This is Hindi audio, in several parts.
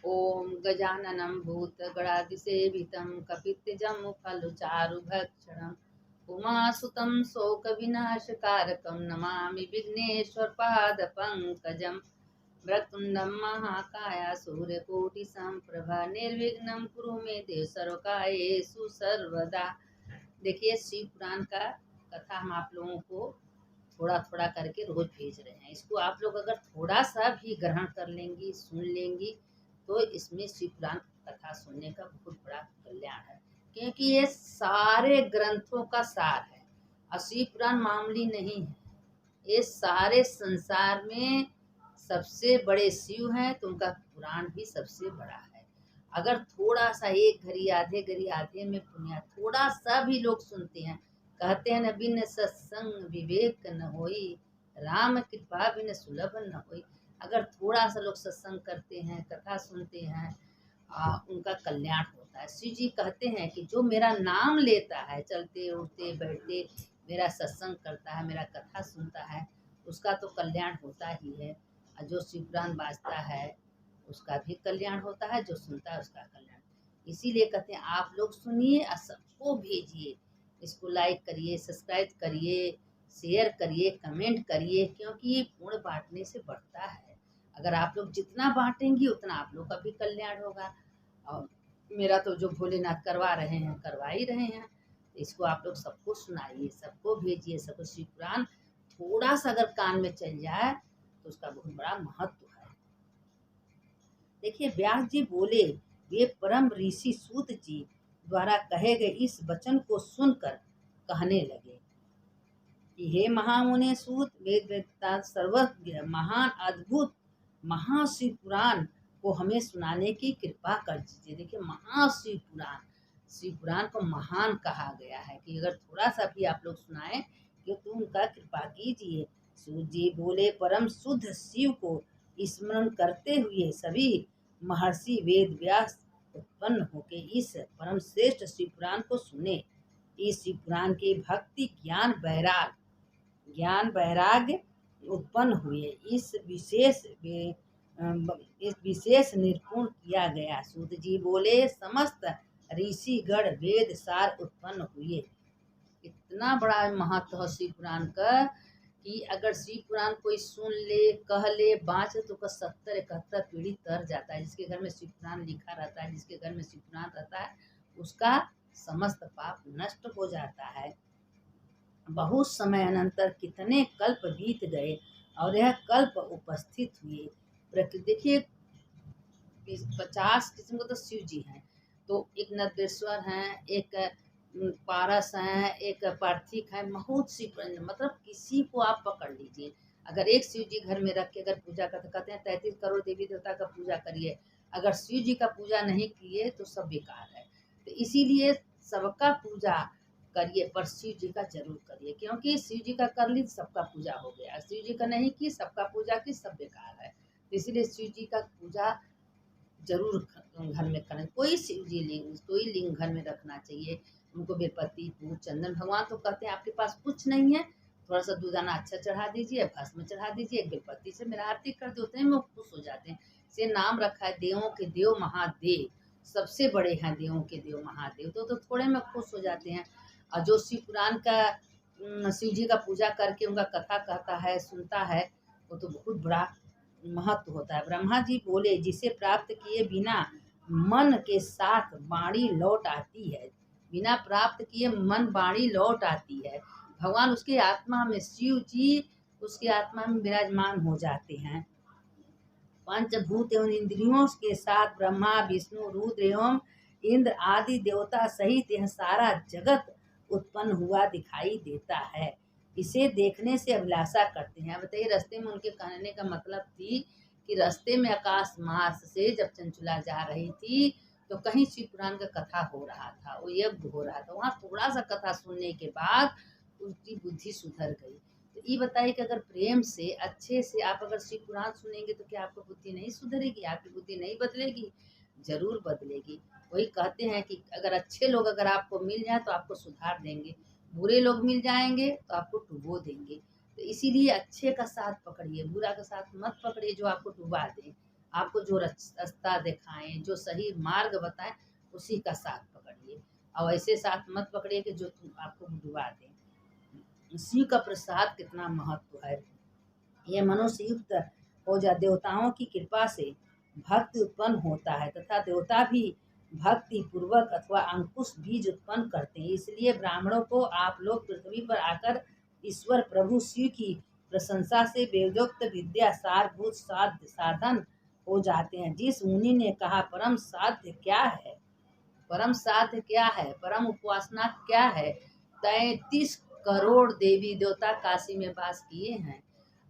ॐ गजाननं भूतगणाधिसेवितं कपित्थजम्बूफलचारुभक्षणम् उमासुतं शोकविनाशकारकं नमामि विघ्नेश्वरपादपङ्कजं वक्रतुण्डं महाकाय सूर्यकोटिसमप्रभा निर्विघ्नं कुरु मे देव सर्वकार्येषु सर्वदा। देखिए, शिव पुराण का कथा हम आप लोगों को थोड़ा थोड़ा करके रोज भेज रहे हैं। इसको आप लोग अगर थोड़ा सा भी ग्रहण कर लेंगी, सुन लेंगी, तो इसमें शिव पुराण कथा सुनने का बहुत बड़ा कल्याण है, क्योंकि ये सारे ग्रंथों का सार है और शिव पुराण मामूली नहीं है। ये सारे संसार में सबसे बड़े शिव हैं, तो उनका पुराण भी सबसे बड़ा है। अगर थोड़ा सा एक घड़ी आधे में पुण्य थोड़ा सा भी लोग सुनते हैं, कहते हैं न बिन सत्संग विवेक न होई, राम कृपा बिन सुलभ न होई। अगर थोड़ा सा लोग सत्संग करते हैं, कथा सुनते हैं, उनका कल्याण होता है। शिव जी कहते हैं कि जो मेरा नाम लेता है, चलते उठते बैठते मेरा सत्संग करता है, मेरा कथा सुनता है, उसका तो कल्याण होता ही है। और जो शिव पुराण बाजता है उसका भी कल्याण होता है, जो सुनता है उसका कल्याण। इसीलिए कहते हैं आप लोग सुनिए और सबको भेजिए। इसको लाइक करिए, सब्सक्राइब करिए, शेयर करिए, कमेंट करिए, क्योंकि ये पुण्य बांटने से बढ़ता है। अगर आप लोग जितना बांटेंगी उतना आप लोग का भी कल्याण होगा। और मेरा तो जो भोलेनाथ करवा रहे हैं, करवा ही रहे हैं, इसको आप लोग सबको सुनाइए, सबको भेजिए, सबको शिव पुराण थोड़ा सा अगर कान में चल जाए तो उसका बहुत बड़ा महत्व है। देखिए, व्यास जी बोले, वे परम ऋषि सूत जी द्वारा कहे गए इस वचन को सुनकर कहने लगे कि हे महामुने सूत, वेद वेदता सर्वज्ञ महान अद्भुत महाशिव पुराण को हमें सुनाने की कृपा कर दीजिए। देखिए, महाशिव पुराण, शिव पुराण को महान कहा गया है कि अगर थोड़ा सा भी आप लोग सुनाएं तो उनका कृपा कीजिए। सूत जी बोले, परम शुद्ध शिव को स्मरण करते हुए सभी महर्षि वेद व्यास उत्पन्न होके इस परम श्रेष्ठ शिव पुराण को सुने। इस शिव पुराण के भक्ति ज्ञान वैराग्य उत्पन्न हुए। इस विशेष निरूपण किया गया। सूत जी बोले, समस्त ऋषिगण वेद सार उत्पन्न हुए। इतना बड़ा महत्व है शिव पुराण का कि अगर शिव पुराण कोई सुन ले, कह ले, बाँच तो का 70-71 पीढ़ी तर जाता है। जिसके घर में शिव पुराण लिखा रहता है, जिसके घर में शिव पुराण रहता है, उसका समस्त पाप नष्ट हो जाता है। बहुत समय अनंतर कितने कल्प बीत गए और यह कल्प उपस्थित हुए। देखिए, 50 किस्म के तो शिव जी हैं, तो एक नंदेश्वर हैं, एक पारस हैं, एक पार्थिक हैं, बहुत सी मतलब किसी को आप पकड़ लीजिए। अगर एक शिव जी घर में रख के अगर पूजा करते, कहते हैं 33 करोड़ देवी देवता का पूजा करिए, अगर शिव जी का पूजा नहीं किए तो सब बेकार है। तो इसीलिए सबका पूजा करिए, पर शिव जी का जरूर करिए, क्योंकि शिव जी का कर ली सबका पूजा हो गया, शिव जी का नहीं की सबका पूजा की सब बेकार है। तो इसीलिए शिव जी का पूजा जरूर घर में करें। कोई शिव जी लिंग, कोई लिंग घर में रखना चाहिए। उनको बेलपत्ती, फूल, चंदन, भगवान तो कहते हैं आपके पास कुछ नहीं है, थोड़ा सा दूधाना अच्छा चढ़ा दीजिए, भस्म चढ़ा दीजिए, एक बेलपत्ती से मेरा आरती कर दो, उतने में खुश हो जाते हैं। से नाम रखा है देवों के देव महादेव, सबसे बड़े हैं देवों के देव महादेव, तो थोड़े में खुश हो जाते हैं। और जो शिव पुराण का शिव जी का पूजा करके उनका कथा कहता है, सुनता है, वो तो बहुत बड़ा महत्व होता है। ब्रह्मा जी बोले, जिसे प्राप्त किए बिना मन के साथ वाणी लौट आती है, बिना प्राप्त किए मन वाणी लौट आती है। भगवान उसके आत्मा में, शिव जी उसके आत्मा में विराजमान हो जाते हैं। पंचभूत एवं इंद्रियों के साथ ब्रह्मा विष्णु रुद्र एवं इंद्र आदि देवता सहित यह सारा जगत उत्पन्न हुआ दिखाई देता है। इसे देखने से अभिलाषा करते हैं। बताइए, रास्ते में उनके कहने का मतलब थी कि रास्ते में आकाश मार्ग से जब चंचुला जा रही थी तो कहीं शिव पुराण का कथा हो रहा था, वो यज्ञ हो रहा था, वहाँ थोड़ा सा कथा सुनने के बाद उसकी बुद्धि सुधर गई। तो ये बताइए कि अगर प्रेम से अच्छे से आप अगर शिव पुराण सुनेंगे तो क्या आपकी बुद्धि नहीं सुधरेगी, आपकी बुद्धि नहीं बदलेगी? जरूर बदलेगी। वही कहते हैं कि अगर अच्छे लोग अगर आपको मिल जाए तो आपको सुधार देंगे, बुरे लोग मिल जाएंगे तो आपको डुबो देंगे। तो इसीलिए अच्छे का साथ पकड़िए, बुरा का साथ मत पकड़िए जो आपको डुबा दे। आपको जो रास्ता दिखाएं, जो सही मार्ग बताएं, उसी का साथ पकड़िए और ऐसे साथ मत पकड़िए कि जो आपको डुबा दें। शिव का प्रसाद कितना महत्व है। ये मनुष्य युक्त हो जा देवताओं की कृपा से भक्ति उत्पन्न होता है तथा देवता भी भक्ति पूर्वक अथवा अंकुश बीज उत्पन्न करते हैं। इसलिए ब्राह्मणों को आप लोग पृथ्वी पर आकर ईश्वर प्रभु शिव की प्रशंसा से वेदोक्त विद्या सारभूत साध्य साधन हो जाते हैं। जिस मुनि ने कहा परम साध्य क्या है, परम साध्य क्या है, परम उपासना क्या है, 33 करोड़ देवी देवता काशी में वास किए हैं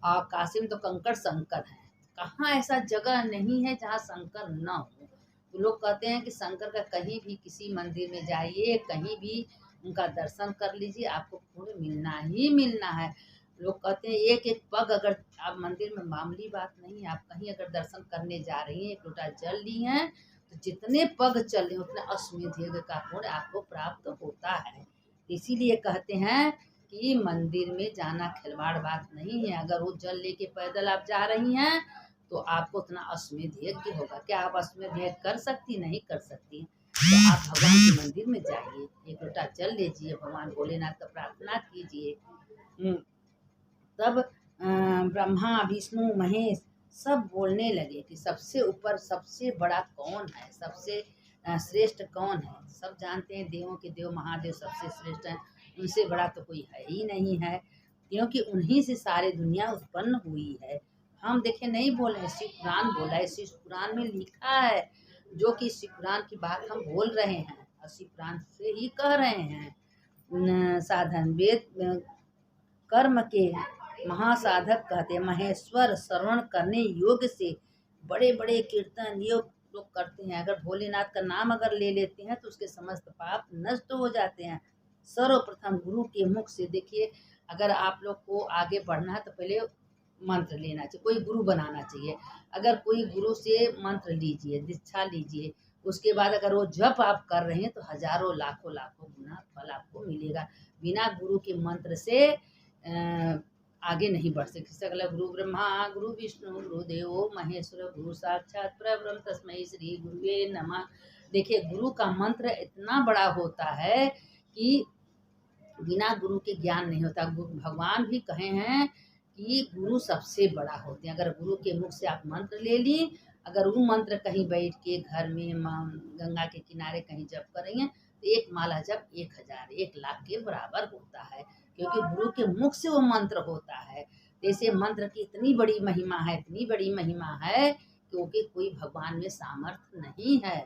और काशी में तो कंकड़ शंकर है। कहाँ ऐसा जगह नहीं है जहाँ शंकर न हो। तो लोग कहते हैं कि शंकर का कहीं भी किसी मंदिर में जाइए, कहीं भी उनका दर्शन कर लीजिए, आपको पूरे मिलना ही मिलना है। लोग कहते हैं एक एक पग, अगर आप मंदिर में, मामूली बात नहीं है, आप कहीं अगर दर्शन करने जा रही हैं, एक लोटा जल ली हैं, तो जितने पग चल रहे उतने अश्वमेध का पुण्य आपको प्राप्त होता है। इसीलिए कहते हैं कि मंदिर में जाना खिलवाड़ बात नहीं है। अगर वो जल लेके पैदल आप जा रही हैं तो आपको उतना अश्वमेध यज्ञ होगा। क्या आप अश्वमेध यज्ञ कर सकती? नहीं कर सकती। तो आप भगवान के मंदिर में जाइए, एक लोटा जल लीजिए, भगवान भोलेनाथ का प्रार्थना कीजिए। तब ब्रह्मा विष्णु महेश सब बोलने लगे कि सबसे ऊपर सबसे बड़ा कौन है, सबसे श्रेष्ठ कौन है। सब जानते हैं देवों के देव महादेव सबसे श्रेष्ठ हैं, उनसे बड़ा तो कोई है ही नहीं है, क्योंकि उन्हीं से सारी दुनिया उत्पन्न हुई है। हम देखे नहीं बोले हैं, शिव पुराण बोला है, शिव पुराण में लिखा है। जो कि शिव पुराण की बात हम बोल रहे हैं और शिव पुराण से ही कह रहे हैं। साधन वेद कर्म के महासाधक कहते, महेश्वर श्रवण करने योग्य से बड़े बड़े कीर्तन योग लोग करते हैं। अगर भोलेनाथ का नाम अगर ले लेते हैं तो उसके समस्त पाप नष्ट हो जाते हैं। सर्वप्रथम गुरु के मुख से, देखिए अगर आप लोग को आगे बढ़ना है तो पहले मंत्र लेना चाहिए, कोई गुरु बनाना चाहिए। अगर कोई गुरु से मंत्र लीजिए, दीक्षा लीजिए, उसके बाद अगर वो जप आप कर रहे हैं तो हजारों लाखों लाखों गुना फल आपको मिलेगा। बिना गुरु के मंत्र से आगे नहीं बढ़ सकते। अगला गुरु ब्रह्मा गुरु विष्णु गुरु देवो महेश्वर गुरु साक्षात परब्रह्म तस्मै श्री गुरुवे नमः। देखिए गुरु का मंत्र इतना बड़ा होता है कि बिना गुरु के ज्ञान नहीं होता। भगवान भी कहे हैं कि गुरु सबसे बड़ा होते हैं। अगर गुरु के मुख से आप मंत्र ले ली, अगर वो मंत्र कहीं बैठ के घर में गंगा के किनारे कहीं जप कर रही हैं तो एक माला जप 1000 1 लाख के बराबर होता है, क्योंकि गुरु के मुख से वो मंत्र होता है। जैसे मंत्र की इतनी बड़ी महिमा है, इतनी बड़ी महिमा है, क्योंकि कोई भगवान में सामर्थ्य नहीं है।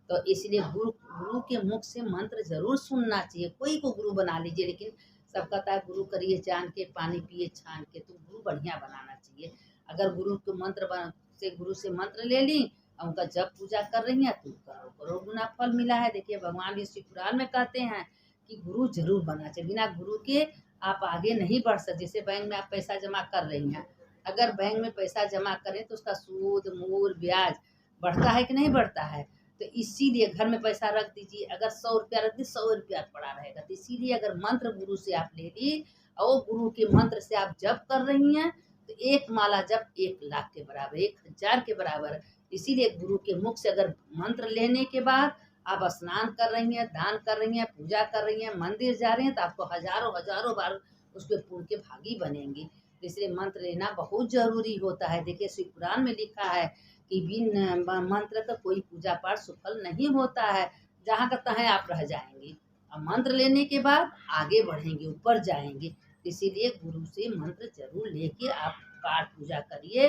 तो इसलिए गुरु के मुख से मंत्र जरूर सुनना चाहिए। कोई को गुरु बना लीजिए, लेकिन सब कहता है गुरु करिए जान के, पानी पिए छान के, तो गुरु बढ़िया बनाना चाहिए। अगर गुरु के गुरु से मंत्र ले ली और उनका जब पूजा कर रही हैं तो करोड़ करोड़ गुना फल मिला है। देखिए भगवान भी शिव पुराण में कहते हैं कि गुरु जरूर बनना चाहिए। बिना गुरु के आप आगे नहीं बढ़ सकते। जैसे बैंक में आप पैसा जमा कर रही हैं, अगर बैंक में पैसा जमा करें तो उसका सूद मूल ब्याज बढ़ता है कि नहीं बढ़ता है। तो इसीलिए घर में पैसा रख दीजिए, अगर 100 रुपया रख दी 100 रुपया पड़ा रहेगा। तो इसीलिए अगर मंत्र गुरु से आप ले ली और गुरु के मंत्र से आप जप कर रही हैं तो एक माला जप 1 लाख के बराबर, 1000 के बराबर। इसीलिए गुरु के मुख से अगर मंत्र लेने के बाद आप स्नान कर रही हैं, दान कर रही हैं, पूजा कर रही हैं, मंदिर जा रही हैं, तो आपको हजारों हजारों बार उसके पुण्य के भागी बनेंगी। इसलिए मंत्र लेना बहुत जरूरी होता है। देखिए शिव पुराण में लिखा है कि बिन मंत्र का कोई पूजा पाठ सफल नहीं होता है, जहाँ का तहाँ आप रह जाएंगे। और मंत्र लेने के बाद आगे बढ़ेंगे, ऊपर जाएंगे। इसीलिए गुरु से मंत्र जरूर लेके आप पाठ पूजा करिए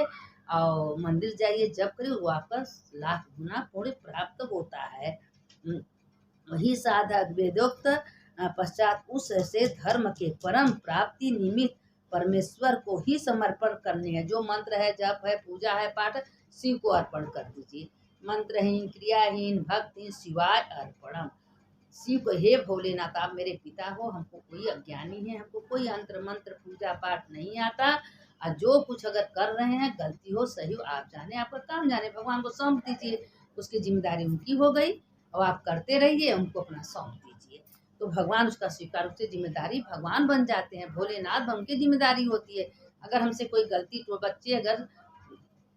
और मंदिर जाइए, जब करिए, वो आपका लाख गुना पुण्य प्राप्त होता है। वही साधक वेदोक्त पश्चात उस से धर्म के परम प्राप्ति निमित्त परमेश्वर को ही समर्पण करने हैं। जो मंत्र है, जप है, पूजा है, पाठ, शिव को अर्पण कर दीजिए। मंत्रहीन क्रियाहीन भक्तिहीन शिवाय अर्पणम। शिव को, हे भोलेनाथ आप मेरे पिता हो, हमको कोई अज्ञानी है, हमको कोई अंतर मंत्र पूजा पाठ नहीं आता, और जो कुछ अगर कर रहे हैं गलती हो सही हो आप जाने, आपका काम जाने, भगवान को सौंप दीजिए। उसकी जिम्मेदारी उनकी हो गई और आप करते रहिए, उनको अपना सौंप दीजिए, तो भगवान उसका स्वीकार, उससे जिम्मेदारी भगवान बन जाते हैं। भोलेनाथ उनकी जिम्मेदारी होती है। अगर हमसे कोई गलती, तो बच्चे अगर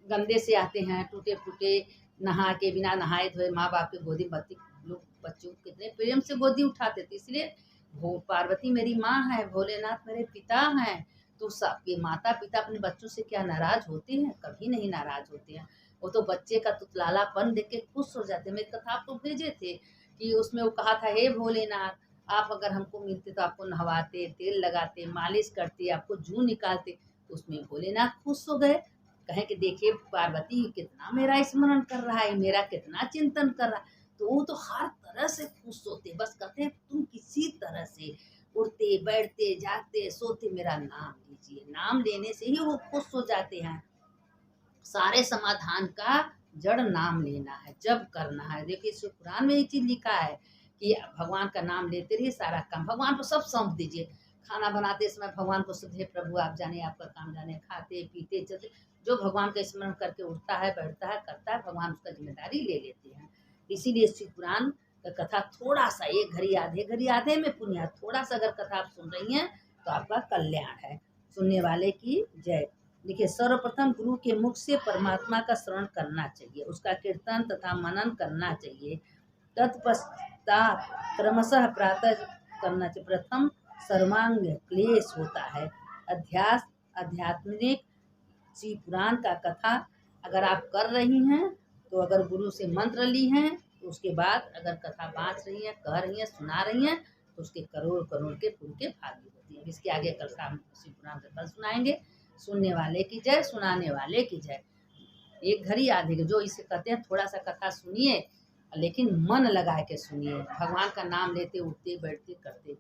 गंदे से आते हैं, टूटे फूटे, नहा के बिना नहाए धोए माँ बाप के गोदी बत्ती लोग बच्चों को कितने प्रेम से गोदी उठाते थे। इसलिए वो पार्वती मेरी माँ है, भोलेनाथ मेरे पिता हैं। तो सबके माता पिता अपने बच्चों से क्या नाराज होते हैं? कभी नहीं नाराज होते हैं। वो तो बच्चे का तुतलालापन देख के खुश हो जाते हैं। मेरे कथा आपको भेजे थे कि उसमें वो कहा था, हे भोलेनाथ आप अगर हमको मिलते तो आपको नहवाते, तेल लगाते, मालिश करते, आपको जूं निकालते। उसमें भोलेनाथ खुश हो गए। कहें कि देखिए पार्वती कितना मेरा स्मरण कर रहा है, मेरा कितना चिंतन कर रहा है। तो वो तो हर तरह से खुश होते, बस कहते हैं तुम किसी तरह से उठते बैठते जागते सोते मेरा नाम लीजिए। नाम लेने से ही वो खुश हो जाते हैं। सारे समाधान का जड़ नाम लेना है, जब करना है। देखिए शिव पुराण में ये चीज लिखा है कि भगवान का नाम लेते रहिए, सारा काम भगवान को सब सौंप दीजिए। खाना बनाते समय भगवान को शुद्ध, प्रभु आप जाने आपका काम जाने, खाते पीते चलते जो भगवान का स्मरण करके उठता है बैठता है करता है, भगवान उसका जिम्मेदारी ले लेते हैं। इसीलिए शिव पुराण का कथा थोड़ा सा, एक घड़ी आधे में पुण्य, थोड़ा सा अगर कथा आप सुन रही हैं तो आपका कल्याण है। सुनने वाले की जय। देखिए सर्वप्रथम गुरु के मुख से परमात्मा का श्रवण करना चाहिए, उसका कीर्तन तथा मनन करना चाहिए। तत्पश्चात क्रमशः प्रातः करना चाहिए। प्रथम सर्वांग क्लेश होता है। अध्यास आध्यात्मिक शिव पुराण का कथा अगर आप कर रही हैं तो अगर गुरु से मंत्र ली हैं तो उसके बाद अगर कथा बाँच रही हैं, कह रही हैं, सुना रही हैं तो उसके करोड़ करोड़ के पुण्य के भागी होती हैं। इसके आगे कल शाम शिव पुराण का कल सुनाएंगे। सुनने वाले की जय, सुनाने वाले की जय। एक घड़ी आधे की, जो इसे कहते हैं थोड़ा सा कथा सुनिए लेकिन मन लगा के सुनिए, भगवान का नाम लेते उठते बैठते करते।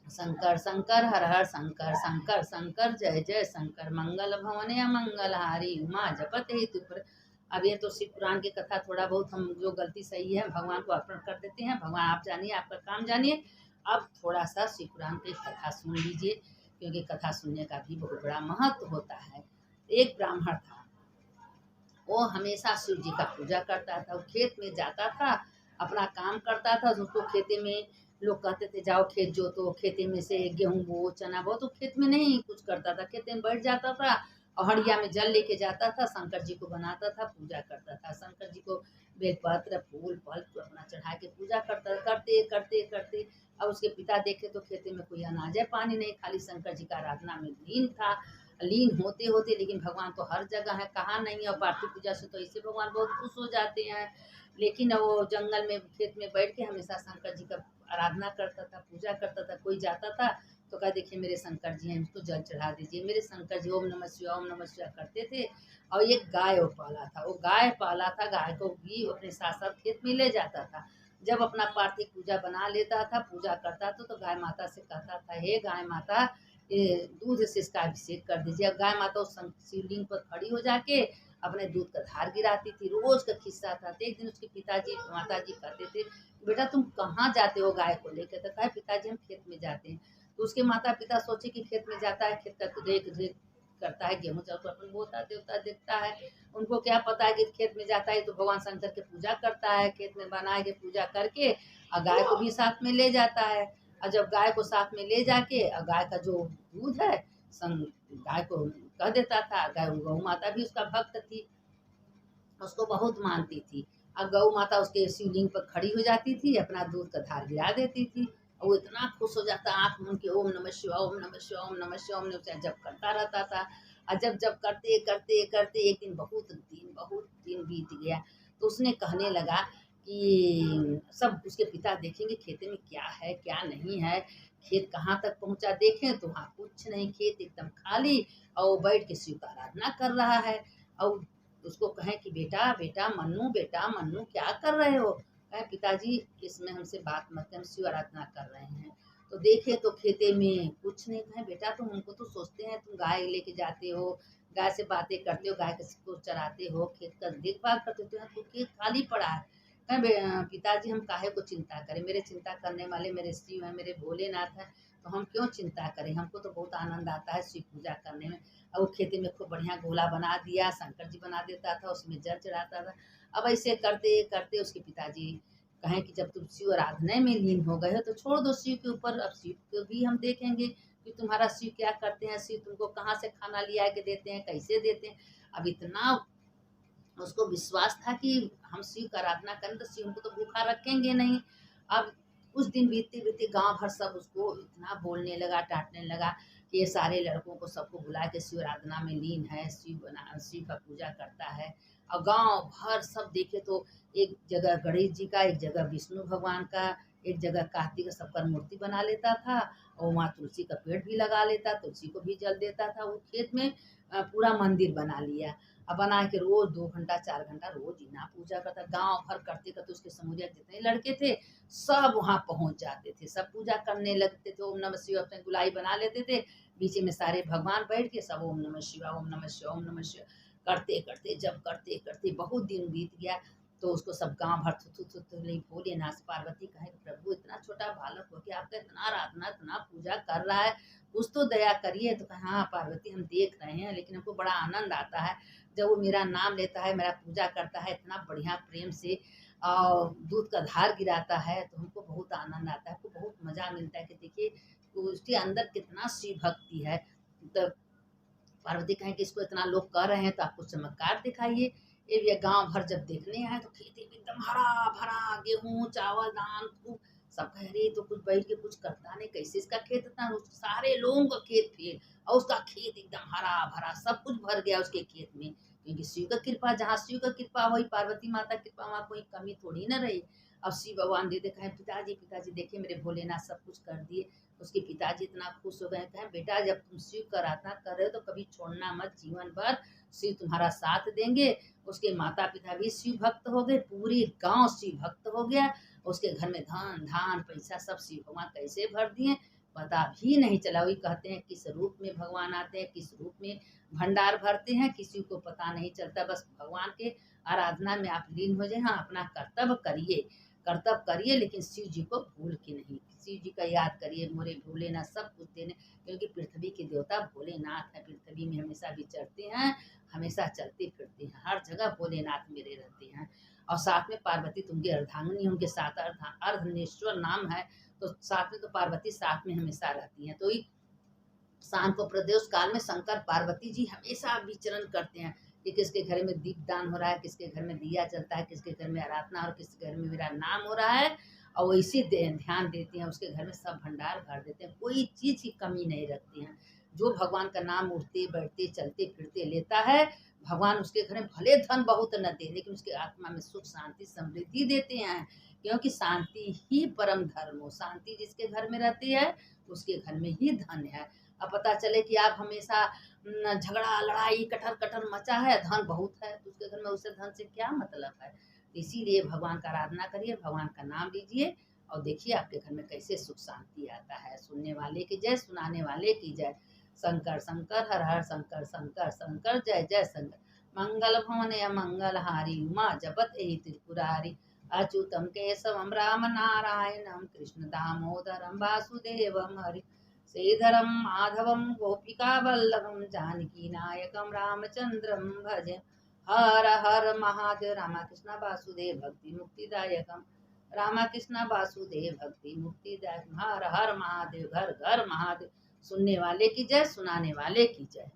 शंकर शंकर हर हर शंकर, शंकर शंकर जय जय शंकर, मंगल भवने मंगल हारी, उमा जपत ही तुपर। अब ये तो शिव पुराण की कथा थोड़ा बहुत हम जो गलती सही है भगवान को अर्पण कर देते हैं। भगवान आप जानिए, आपका काम जानिए। अब थोड़ा सा शिव पुराण की कथा सुन लीजिए, क्योंकि कथा सुनने का भी बहुत बड़ा महत्व होता है। एक ब्राह्मण था, वो हमेशा शिव जी का पूजा करता था। वो खेत में जाता था, अपना काम करता था। उसको खेते में लोग कहते थे जाओ खेत जोतो, खेते में से गेहूं बो चना बो, तो खेत में नहीं कुछ करता था, खेते में बैठ जाता था और हड़िया में जल लेके जाता था, शंकर जी को बनाता था, पूजा करता था। शंकर जी को बेलपत्र फूल फल अपना चढ़ा के पूजा करता, करते करते करते अब उसके पिता देखे तो खेते में कोई अनाज है पानी नहीं, खाली शंकर जी का आराधना में लीन था। लीन होते होते, लेकिन भगवान तो हर जगह है, कहाँ नहीं है। और पार्थिव पूजा से तो इससे भगवान बहुत खुश हो जाते हैं। लेकिन वो जंगल में खेत में बैठ के हमेशा शंकर जी का आराधना करता था, पूजा करता था। कोई जाता था तो कहा देखिए मेरे शंकर जी हैं, इनको जल चढ़ा दीजिए। मेरे शंकर जी ओम नमः शिवाय ओम नमः शिवाय करते थे। और एक गाय वो पाला था, वो गाय पाला था, गाय को भी अपने साथ साथ खेत में ले जाता था। जब अपना पार्थिव पूजा बना लेता था, पूजा करता था, तो गाय माता से कहता था, हे गाय माता ये दूध से इसका अभिषेक कर दीजिए। अब गाय माता उस शिवलिंग पर खड़ी हो जाके अपने दूध का धार गिराती थी। रोज का किस्सा था। तो एक दिन उसके पिताजी माताजी कहते थे, बेटा तुम कहाँ जाते हो गाय को लेकर? तो कहा पिताजी हम खेत में जाते हैं। तो उसके माता पिता सोचे कि खेत में जाता है, खेत का देख रेख करता है, गेहूं चावल अपन बोता देवता देखता है। उनको क्या पता है कि खेत में जाता है तो भगवान शंकर की पूजा करता है, खेत में बना के पूजा करके और गाय को भी साथ में ले जाता है। और जब गाय को साथ में ले जाके और गाय का जो दूध है संग गाय को कह देता था। गाय गौ माता भी उसका भक्त थी, उसको बहुत मानती थी। और गौ माता उसके शिवलिंग पर खड़ी हो जाती थी, अपना दूध का धार गिरा देती थी और वो इतना खुश हो जाता, आँख मूंद के ओम नमः शिवाय ओम नमः शिवाय ओम नमः शिवाय ओम नमः शिवाय जब करता रहता था। और जब जब करते करते करते एक दिन बहुत दिन बीत गया। तो उसने कहने लगा कि सब उसके पिता देखेंगे खेते में क्या है क्या नहीं है, खेत कहाँ तक पहुँचा। देखें तो वहाँ कुछ नहीं, खेत एकदम खाली और वो बैठ के शिव का आराधना कर रहा है। और उसको कहें कि बेटा बेटा मन्नू क्या कर रहे हो? कहें पिताजी इसमें हमसे बात मत कर, हम शिव आराधना कर रहे हैं। तो देखे तो खेते में कुछ नहीं। कहें बेटा तुम हमको तो सोचते हैं तुम गाय लेके जाते हो, गाय से बातें करते हो, गाय को चराते हो, खेत का देखभाल करते हो, तो खेत खाली पड़ा है। कहें पिताजी हम काहे को चिंता करें, मेरे चिंता करने वाले मेरे शिव हैं, मेरे भोलेनाथ हैं, तो हम क्यों चिंता करें? हमको तो बहुत आनंद आता है शिव पूजा करने में। और वो खेती में खूब बढ़िया गोला बना दिया, शंकर जी बना देता था, उसमें जल चढ़ाता था। अब ऐसे करते करते उसके पिताजी कहें कि जब तुम शिव आराधना में लीन हो गए हो तो छोड़ दो शिव के ऊपर, अब शिव को भी हम देखेंगे कि तुम्हारा शिव क्या करते हैं, शिव तुमको कहाँ से खाना लिया के देते हैं, कैसे देते हैं। अब इतना उसको विश्वास था कि हम शिव का आराधना करें तो शिव हमको तो भूखा रखेंगे नहीं। अब उस दिन बीतते बीतते गांव भर सब उसको इतना बोलने लगा, डांटने लगा कि ये सारे लड़कों को सबको बुला के शिव आराधना में लीन है, शिव का पूजा करता है। और गांव भर सब देखे तो एक जगह गणेश जी का, एक जगह विष्णु भगवान का, एक जगह कार्तिक का सबका मूर्ति बना लेता था। और वहाँ तुलसी का पेड़ भी लगा लेता, तुलसी को भी जल देता था। वो खेत में पूरा मंदिर बना लिया। अब बना के रोज 2 घंटा 4 घंटा रोज इना पूजा करता। गांव भर करते करते उसके समूह जितने लड़के थे सब वहां पहुंच जाते थे, सब पूजा करने लगते थे। ओम नमः शिव अपने गुलाई बना लेते थे, बीच में सारे भगवान बैठ के सब ओम नमः शिवा, ओम नमः शिवा, ओम नमः शिवा करते करते, जब करते करते बहुत दिन बीत गया तो उसको सब गांव भर थू भोलेनाथ पार्वती कहे प्रभु इतना छोटा बालक हो के आपका इतना आराधना इतना पूजा कर रहा है, कुछ तो दया करिए। तो कहा हाँ पार्वती हम देख रहे हैं, लेकिन हमको बड़ा आनंद आता है जब वो मेरा नाम लेता है, मेरा पूजा करता है इतना बढ़िया प्रेम से और दूध का धार गिराता है, तो हमको बहुत आनंद आता है, हमको बहुत मजा मिलता है कि देखिए उसके अंदर कितना शिव भक्ति है। तो पार्वती कहें कि इसको इतना लोग कर रहे हैं तो आप कुछ चमत्कार दिखाइए। ये गांव भर जब देखने आए तो खेती में एकदम हरा भरा, गेहूं चावल धान खूब। सब कह रहे तो कुछ बैठ के कुछ करता नहीं, कैसे इसका खेत इतना, सारे लोगों का खेत थे और उसका खेत एकदम हरा भरा, सब कुछ भर गया उसके खेत में। क्योंकि शिव का कृपा, जहाँ शिव का कृपा हुई, पार्वती माता की कृपा, वहाँ कोई कमी थोड़ी ना रही। अब शिव भगवान दे देखा है, पिताजी पिताजी देखिए मेरे भोलेनाथ सब कुछ कर दिए। उसके पिताजी इतना खुश हो गए, कहें बेटा जब तुम शिव का आराधना कर रहे हो तो कभी छोड़ना मत, जीवन भर शिव तुम्हारा साथ देंगे। उसके माता पिता भी शिव भक्त हो गए, पूरी गांव शिव भक्त हो गया। उसके घर में धन धान पैसा सब शिव भगवान कैसे भर दिए पता भी नहीं चला। वही कहते हैं किस रूप में भगवान आते हैं, किस रूप में भंडार भरते हैं, किसी को पता नहीं चलता। बस भगवान के आराधना में आप लीन हो जाए। हाँ अपना कर्तव्य करिए, कर्तव्य करिए, लेकिन शिव जी को भूल के नहीं। शिव जी का याद करिए, मोरे भोलेनाथ सब कुछ देने, क्योंकि पृथ्वी के देवता भोलेनाथ है, पृथ्वी में हमेशा विचरते हैं, हमेशा चलते फिरते हैं, हर जगह भोलेनाथ मेरे रहते हैं। और साथ में पार्वती तुमकी अर्धांगिनी, उनके साथ अर्धनेश्वर नाम है, तो साथ में तो पार्वती साथ में हमेशा रहती हैं। तो शाम को प्रदोष काल में शंकर पार्वती जी हमेशा विचरण करते हैं कि किसके घर में दीप दान हो रहा है, किसके घर में दिया चलता है, किसके घर में आराधना और किसके घर में मेरा नाम हो रहा है। और वो इसी ध्यान देते हैं, उसके घर में सब भंडार भर देते हैं, कोई चीज की कमी नहीं रखते हैं। जो भगवान का नाम उठते बैठते चलते फिरते लेता है, भगवान उसके घर में भले धन बहुत न दे, लेकिन उसके आत्मा में सुख शांति समृद्धि देते हैं। क्योंकि शांति ही परम धर्म हो, शांति जिसके घर में रहती है उसके घर में ही धन है। अब पता चले कि आप हमेशा झगड़ा लड़ाई कटर कटर मचा है, धन बहुत है, तो उसके घर में उससे धन से क्या मतलब है। इसीलिए भगवान का आराधना करिए, भगवान का नाम लीजिए और देखिए आपके घर में कैसे सुख शांति आता है। सुनने वाले की जय, सुनाने वाले की जय। शंकर शंकर हर हर शंकर शंकर शंकर जय जय शंकर। मंगल भवने मंगल हारी, उमा जपत एहि त्रिपुरारी। अच्युतम केशवम राम नारायणम कृष्ण दामोदरम वासुदेवम हरि। श्रीधरं माधवं गोपिका वल्लभं जानकी नायकं रामचंद्रं भजे। हर हर महादेव। रामकृष्ण वासुदेव भक्ति मुक्तिदायकं, रामकृष्ण वासुदेव भक्ति मुक्तिदायक। हर हर महादेव, घर घर महादेव। सुनने वाले की जय, सुनाने वाले की जय।